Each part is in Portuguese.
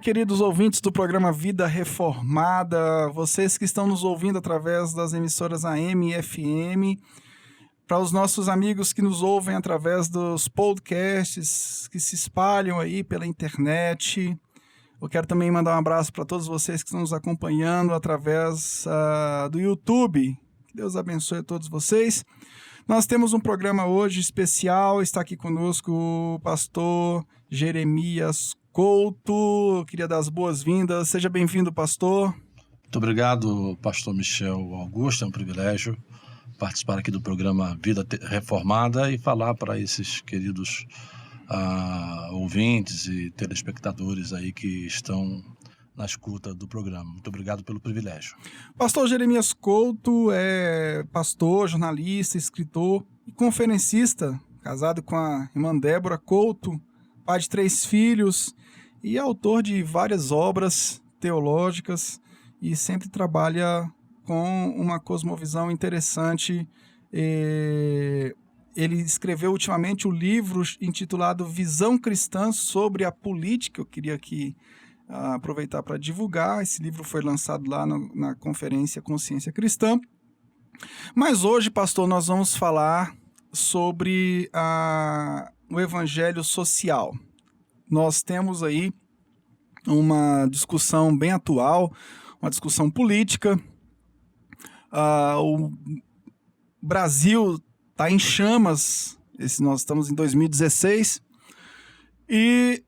queridos ouvintes do programa Vida Reformada, vocês que estão nos ouvindo através das emissoras AM e FM, para os nossos amigos que nos ouvem através dos podcasts que se espalham aí pela internet. Eu quero também mandar um abraço para todos vocês que estão nos acompanhando através do YouTube. Que Deus abençoe a todos vocês. Nós temos um programa hoje especial, está aqui conosco o pastor Jeremias Couto. Eu queria dar as boas-vindas. Seja bem-vindo, pastor. Muito obrigado, pastor Michel Augusto. É um privilégio participar aqui do programa Vida Reformada e falar para esses queridos ouvintes e telespectadores aí que estão na escuta do programa. Muito obrigado pelo privilégio. Pastor Jeremias Couto é pastor, jornalista, escritor e conferencista, casado com a irmã Débora Couto, pai de 3 filhos e autor de várias obras teológicas e sempre trabalha com uma cosmovisão interessante. Ele escreveu ultimamente um livro intitulado Visão Cristã sobre a Política. Eu queria aqui aproveitar para divulgar. Esse livro foi lançado lá na conferência Consciência Cristã. Mas hoje, pastor, nós vamos falar sobre o evangelho social. Nós temos aí uma discussão bem atual, uma discussão política. O Brasil está em chamas, nós estamos em 2016, e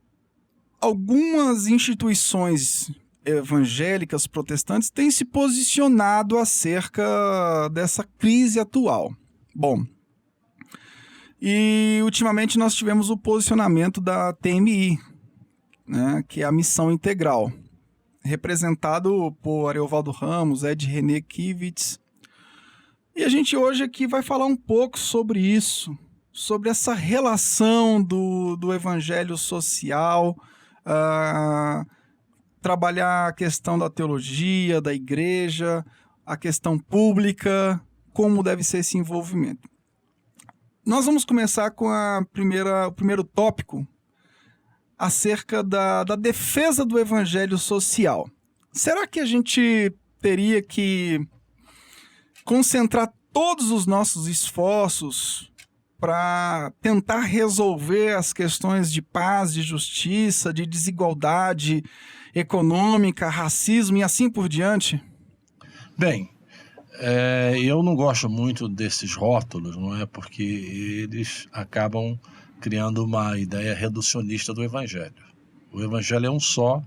algumas instituições evangélicas protestantes têm se posicionado acerca dessa crise atual. Bom, e ultimamente nós tivemos o posicionamento da TMI, né, que é a Missão Integral, representado por Ariovaldo Ramos, Ed René Kivitz. E a gente hoje aqui vai falar um pouco sobre isso, sobre essa relação do evangelho social, trabalhar a questão da teologia, da igreja, a questão pública, como deve ser esse envolvimento. Nós vamos começar com o primeiro tópico, acerca da defesa do evangelho social. Será que a gente teria que concentrar todos os nossos esforços para tentar resolver as questões de paz, de justiça, de desigualdade econômica, racismo e assim por diante? Bem, eu não gosto muito desses rótulos, não é? Porque eles acabam criando uma ideia reducionista do evangelho. O evangelho é um só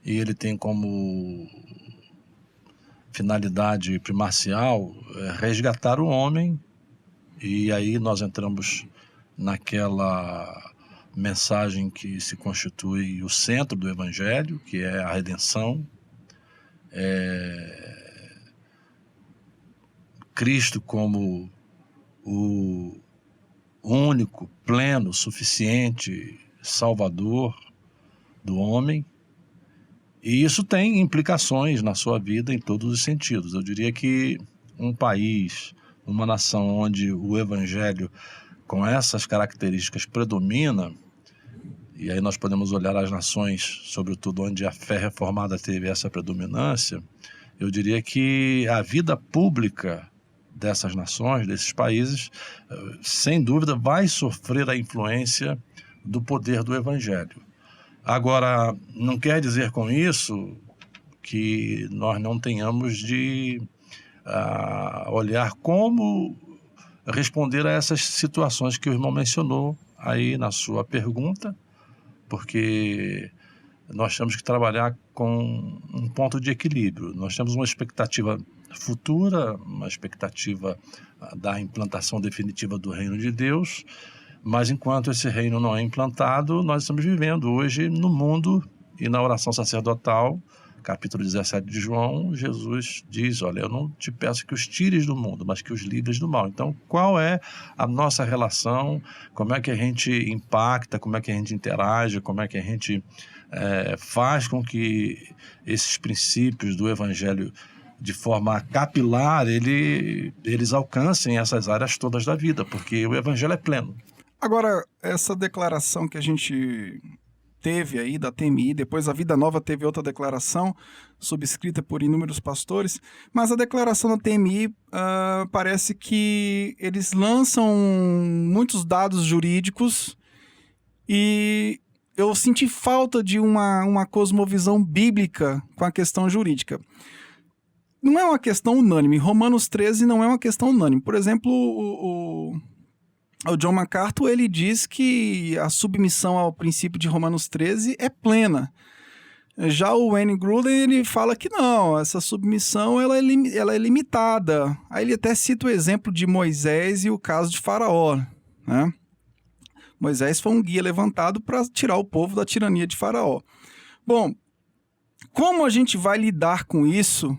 e ele tem como finalidade primacial resgatar o homem, e aí nós entramos naquela mensagem que se constitui o centro do evangelho, que é a redenção. Cristo como o único, pleno, suficiente Salvador do homem. E isso tem implicações na sua vida em todos os sentidos. Eu diria que um país, uma nação onde o evangelho com essas características predomina, e aí nós podemos olhar as nações, sobretudo onde a fé reformada teve essa predominância, eu diria que a vida pública dessas nações, desses países, sem dúvida vai sofrer a influência do poder do evangelho. Agora, não quer dizer com isso que nós não tenhamos de olhar como responder a essas situações que o irmão mencionou aí na sua pergunta, porque nós temos que trabalhar com um ponto de equilíbrio. Nós temos uma expectativa futura, uma expectativa da implantação definitiva do reino de Deus, mas enquanto esse reino não é implantado, nós estamos vivendo hoje no mundo, e na oração sacerdotal, capítulo 17 de João, Jesus diz: olha, eu não te peço que os tires do mundo, mas que os livres do mal. Então, qual é a nossa relação? Como é que a gente impacta? Como é que a gente interage? Como é que a gente faz com que esses princípios do evangelho, de forma capilar, eles alcancem essas áreas todas da vida, porque o evangelho é pleno. Agora, essa declaração que a gente teve aí da TMI, depois a Vida Nova teve outra declaração, subscrita por inúmeros pastores, mas a declaração da TMI parece que eles lançam muitos dados jurídicos e eu senti falta de uma cosmovisão bíblica com a questão jurídica. Não é uma questão unânime. Romanos 13 não é uma questão unânime. Por exemplo, o John MacArthur, ele diz que a submissão ao princípio de Romanos 13 é plena. Já o Wayne Grudem, ele fala que não, essa submissão ela é limitada. Aí ele até cita o exemplo de Moisés e o caso de Faraó, né? Moisés foi um guia levantado para tirar o povo da tirania de Faraó. Bom, como a gente vai lidar com isso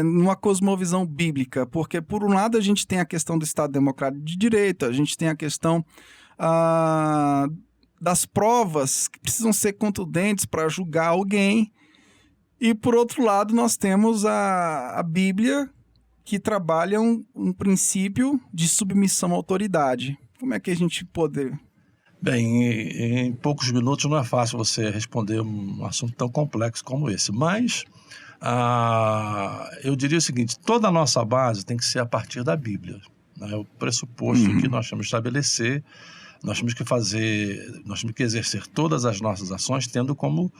numa cosmovisão bíblica? Porque, por um lado, a gente tem a questão do Estado Democrático de Direito, a gente tem a questão das provas que precisam ser contundentes para julgar alguém, e, por outro lado, nós temos a Bíblia, que trabalha um princípio de submissão à autoridade. Como é que a gente pode... Bem, em poucos minutos não é fácil você responder um assunto tão complexo como esse, mas eu diria o seguinte: toda a nossa base tem que ser a partir da Bíblia, né? O pressuposto que nós temos que estabelecer, nós temos que exercer todas as nossas ações tendo como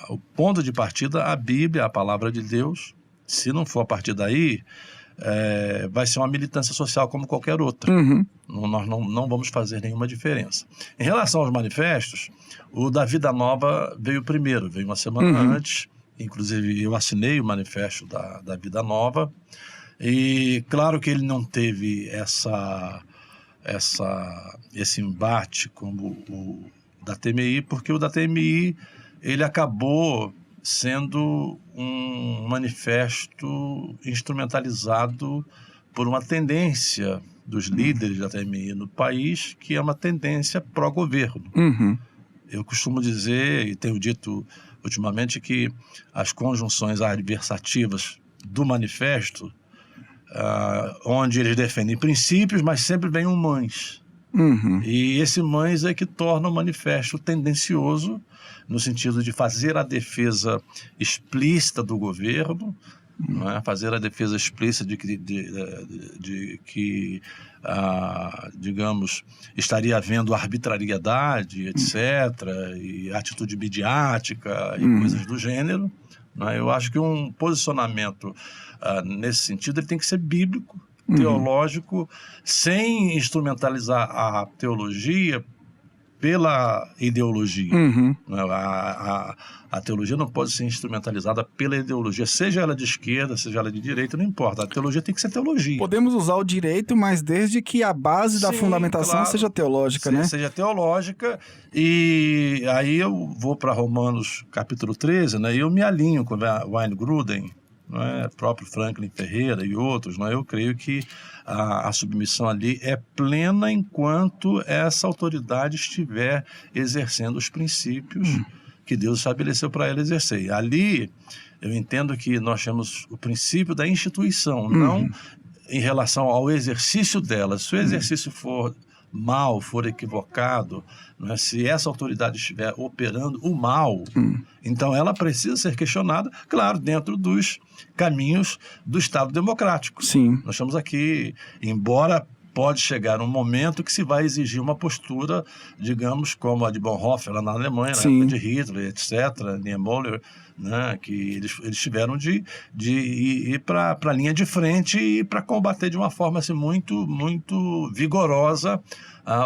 o ponto de partida a Bíblia, a palavra de Deus. Se não for a partir daí, vai ser uma militância social como qualquer outra. Nós não vamos fazer nenhuma diferença. Em relação aos manifestos, o da Vida Nova veio primeiro, veio uma semana antes. Inclusive, eu assinei o manifesto da Vida Nova. E claro que ele não teve esse embate como o da TMI, porque o da TMI ele acabou sendo um manifesto instrumentalizado por uma tendência dos líderes da TMI no país, que é uma tendência pró-governo. Eu costumo dizer, e tenho dito ultimamente, que as conjunções adversativas do manifesto, onde eles defendem princípios, mas sempre vem um mas. E esse mas é que torna o manifesto tendencioso, no sentido de fazer a defesa explícita do governo, não é? Fazer a defesa explícita de que digamos, estaria havendo arbitrariedade, etc., e atitude midiática e coisas do gênero, não é? Eu acho que um posicionamento nesse sentido ele tem que ser bíblico, teológico, sem instrumentalizar a teologia pela ideologia. A teologia não pode ser instrumentalizada pela ideologia, seja ela de esquerda, seja ela de direita, não importa. A teologia tem que ser teologia. Podemos usar o direito, mas desde que a base da fundamentação seja teológica, né? Seja teológica. E aí eu vou para Romanos capítulo 13, né? E eu me alinho com o Wayne Grudem, não é? Próprio Franklin Ferreira e outros, não é? Eu creio que a submissão ali é plena enquanto essa autoridade estiver exercendo os princípios que Deus estabeleceu para ela exercer. E ali eu entendo que nós temos o princípio da instituição, não em relação ao exercício dela. Se o exercício for mal, for equivocado, né, se essa autoridade estiver operando o mal, então ela precisa ser questionada, claro, dentro dos caminhos do Estado democrático. Sim. Nós estamos aqui, embora pode chegar um momento que se vai exigir uma postura, digamos, como a de Bonhoeffer lá na Alemanha, na época de Hitler, etc., Niemöller, né, que eles tiveram de ir para a linha de frente e para combater de uma forma assim, muito, muito vigorosa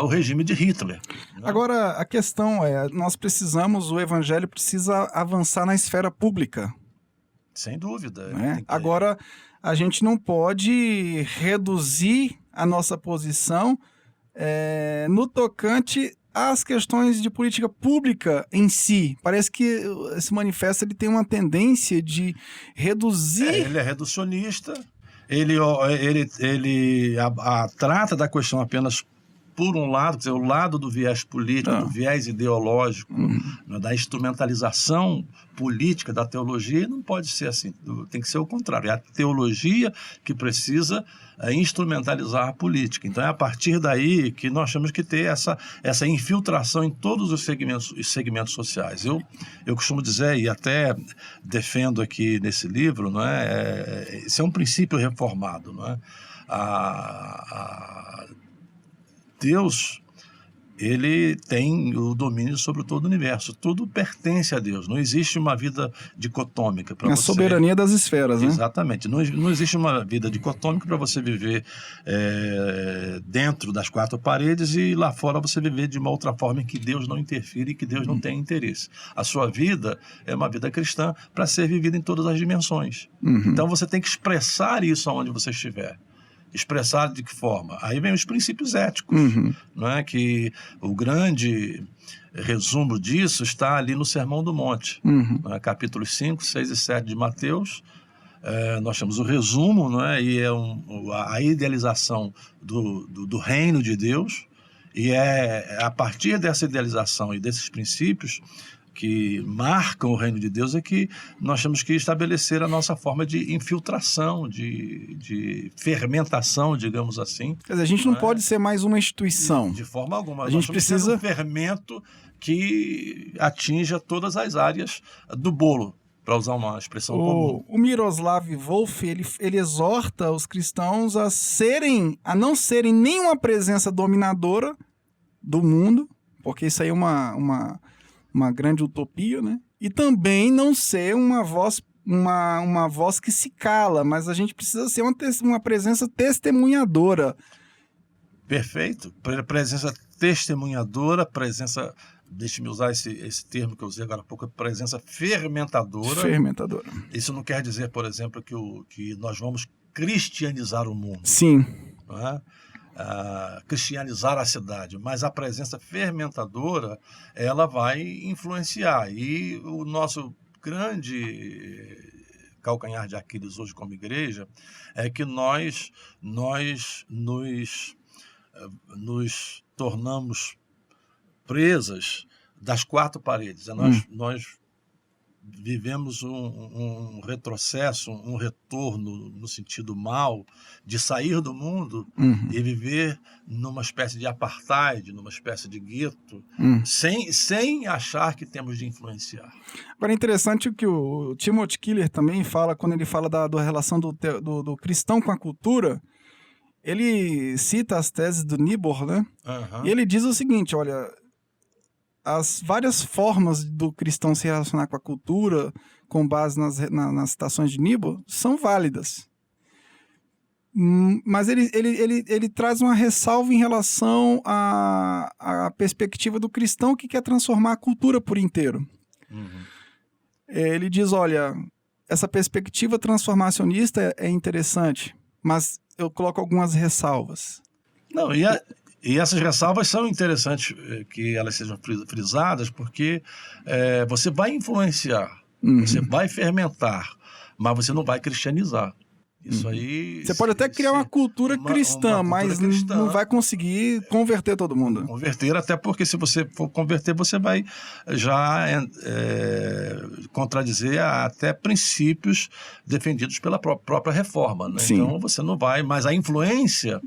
o regime de Hitler. Né? Agora, a questão o evangelho precisa avançar na esfera pública. Sem dúvida. Né? Agora, a gente não pode reduzir a nossa posição no tocante às questões de política pública em si. Parece que esse manifesto ele tem uma tendência de reduzir... Ele é reducionista, ele trata da questão apenas por um lado, quer dizer, o lado do viés político, do viés ideológico, né, da instrumentalização política da teologia, não pode ser assim, tem que ser o contrário. É a teologia que precisa instrumentalizar a política. Então é a partir daí que nós temos que ter essa infiltração em todos os segmentos sociais. Eu costumo dizer, e até defendo aqui nesse livro, não é? Esse é um princípio reformado, não é? Deus, ele tem o domínio sobre todo o universo. Tudo pertence a Deus. Não existe uma vida dicotômica para você. A soberania das esferas, né? Exatamente. Não existe uma vida dicotômica para você viver dentro das quatro paredes e lá fora você viver de uma outra forma em que Deus não interfere e que Deus não tem interesse. A sua vida é uma vida cristã para ser vivida em todas as dimensões. Então você tem que expressar isso aonde você estiver. Expressar de que forma? Aí vem os princípios éticos, não é? Que o grande resumo disso está ali no Sermão do Monte, né? Capítulos 5, 6 e 7 de Mateus. Nós temos o resumo, não é? E é a idealização do reino de Deus, e é a partir dessa idealização e desses princípios que marcam o reino de Deus é que nós temos que estabelecer a nossa forma de infiltração, de fermentação, digamos assim. Quer dizer, a gente não pode ser mais uma instituição. De forma alguma. A gente precisa um fermento que atinja todas as áreas do bolo, para usar uma expressão comum. O Miroslav Volf, ele exorta os cristãos a não serem nenhuma presença dominadora do mundo, porque isso aí é uma grande utopia, né? E também não ser uma voz que se cala, mas a gente precisa ser uma presença testemunhadora. Perfeito. Presença testemunhadora, presença, deixe-me usar esse termo que eu usei agora há pouco, presença fermentadora. Fermentadora. Isso não quer dizer, por exemplo, que nós vamos cristianizar o mundo. Sim. Não é? Cristianizar a cidade, mas a presença fermentadora ela vai influenciar, e o nosso grande calcanhar de Aquiles hoje como igreja é que nós nos tornamos presas das quatro paredes. Nós vivemos um retrocesso, um retorno no sentido mal de sair do mundo e viver numa espécie de apartheid, numa espécie de gueto, sem achar que temos de influenciar. Agora é interessante o que o Timothy Keller também fala, quando ele fala da relação do cristão com a cultura. Ele cita as teses do Niebuhr, né? E ele diz o seguinte, olha, as várias formas do cristão se relacionar com a cultura, com base nas citações de Niebuhr, são válidas. Mas ele traz uma ressalva em relação à perspectiva do cristão que quer transformar a cultura por inteiro. Ele diz, olha, essa perspectiva transformacionista é interessante, mas eu coloco algumas ressalvas. Não, e essas ressalvas são interessantes que elas sejam frisadas, porque você vai influenciar, você vai fermentar, mas você não vai cristianizar. Isso aí... Você pode até criar uma cultura cristã, mas não vai conseguir converter todo mundo. Converter, até porque se você for converter, você vai já contradizer até princípios defendidos pela própria reforma, né? Então você não vai, mas a influência,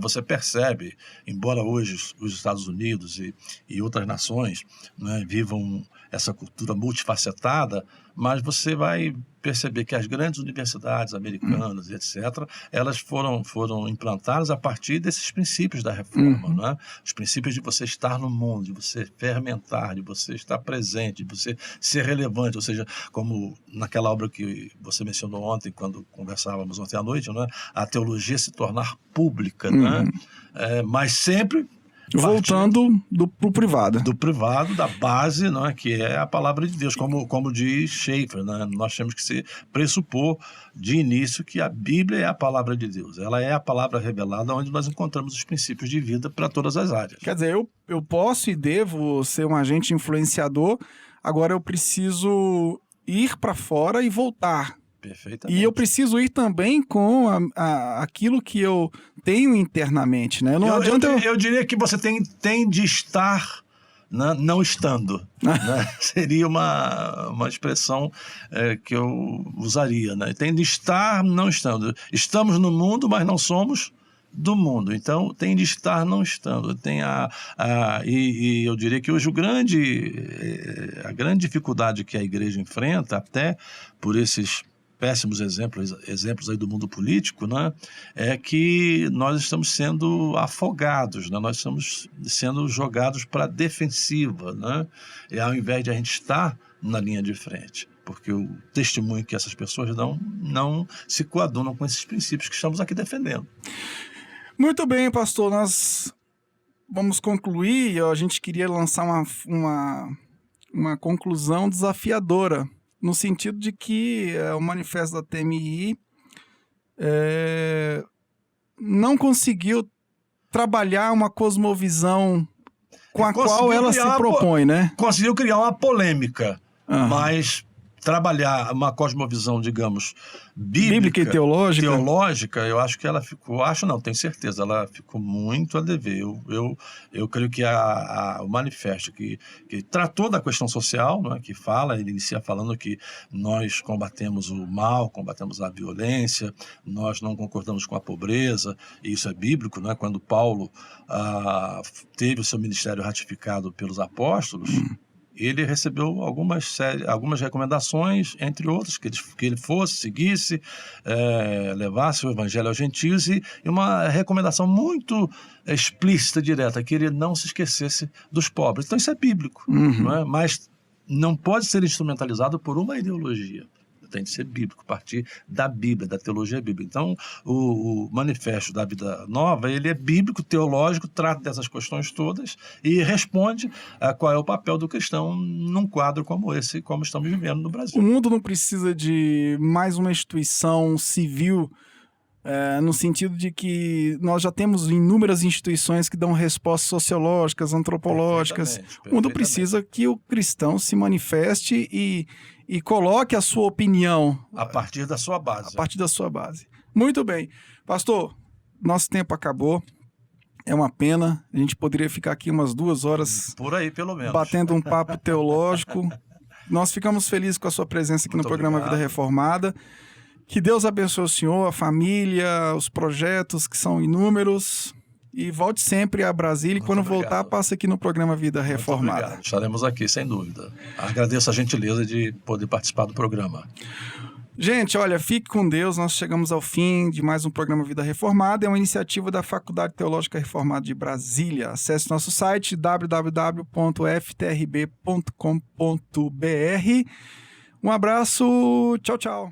você percebe, embora hoje os Estados Unidos e outras nações, né, vivam essa cultura multifacetada, mas você vai perceber que as grandes universidades americanas, etc., elas foram implantadas a partir desses princípios da reforma, né? Os princípios de você estar no mundo, de você fermentar, de você estar presente, de você ser relevante, ou seja, como naquela obra que você mencionou ontem, quando conversávamos ontem à noite, né? A teologia se tornar pública, né? Mas sempre... voltando pro privado. Do privado, da base, né, que é a palavra de Deus, como diz Schaeffer, né? Nós temos que pressupor de início que a Bíblia é a palavra de Deus. Ela é a palavra revelada onde nós encontramos os princípios de vida para todas as áreas. Quer dizer, eu posso e devo ser um agente influenciador, agora eu preciso ir para fora e voltar. Perfeitamente. E eu preciso ir também com aquilo que eu tenho internamente, né? Não adianta eu diria que você tem de estar, né, não estando. Né? Seria uma expressão que eu usaria. Né? Tem de estar não estando. Estamos no mundo, mas não somos do mundo. Então, tem de estar não estando. E eu diria que hoje a grande dificuldade que a igreja enfrenta, até por esses péssimos exemplos aí do mundo político, né, é que nós estamos sendo afogados, né, nós estamos sendo jogados para a defensiva, né, e ao invés de a gente estar na linha de frente, porque o testemunho que essas pessoas dão não se coadunam com esses princípios que estamos aqui defendendo. Muito bem, pastor, nós vamos concluir. A gente queria lançar uma conclusão desafiadora, no sentido de que o manifesto da TMI não conseguiu trabalhar uma cosmovisão com a qual ela se propõe, né? Conseguiu criar uma polêmica, mas trabalhar uma cosmovisão, digamos, bíblica e teológica, eu acho que ela ficou, tenho certeza, ela ficou muito a dever. Eu creio que o manifesto que tratou da questão social, né, que ele inicia falando que nós combatemos o mal, combatemos a violência, nós não concordamos com a pobreza, e isso é bíblico, né? Quando Paulo teve o seu ministério ratificado pelos apóstolos, ele recebeu algumas recomendações, entre outras, que ele seguisse, levasse o evangelho aos gentios, e uma recomendação muito explícita, direta, que ele não se esquecesse dos pobres. Então isso é bíblico, não é? Mas não pode ser instrumentalizado por uma ideologia. Tem de ser bíblico, partir da Bíblia, da teologia bíblica. Então, o manifesto da Vida Nova, ele é bíblico, teológico, trata dessas questões todas e responde a qual é o papel do cristão num quadro como esse, como estamos vivendo no Brasil. O mundo não precisa de mais uma instituição civil, no sentido de que nós já temos inúmeras instituições que dão respostas sociológicas, antropológicas. O mundo precisa que o cristão se manifeste e coloque a sua opinião. A partir da sua base. A partir da sua base. Muito bem. Pastor, nosso tempo acabou. É uma pena. A gente poderia ficar aqui umas 2 horas... Por aí, pelo menos. Batendo um papo teológico. Nós ficamos felizes com a sua presença aqui no programa Vida Reformada. Que Deus abençoe o senhor, a família, os projetos que são inúmeros. E volte sempre a Brasília. E quando voltar, passe aqui no programa Vida Reformada. Obrigado. Estaremos aqui, sem dúvida. Agradeço a gentileza de poder participar do programa. Gente, olha, fique com Deus. Nós chegamos ao fim de mais um programa Vida Reformada. É uma iniciativa da Faculdade Teológica Reformada de Brasília. Acesse nosso site www.ftrb.com.br. Um abraço. Tchau, tchau.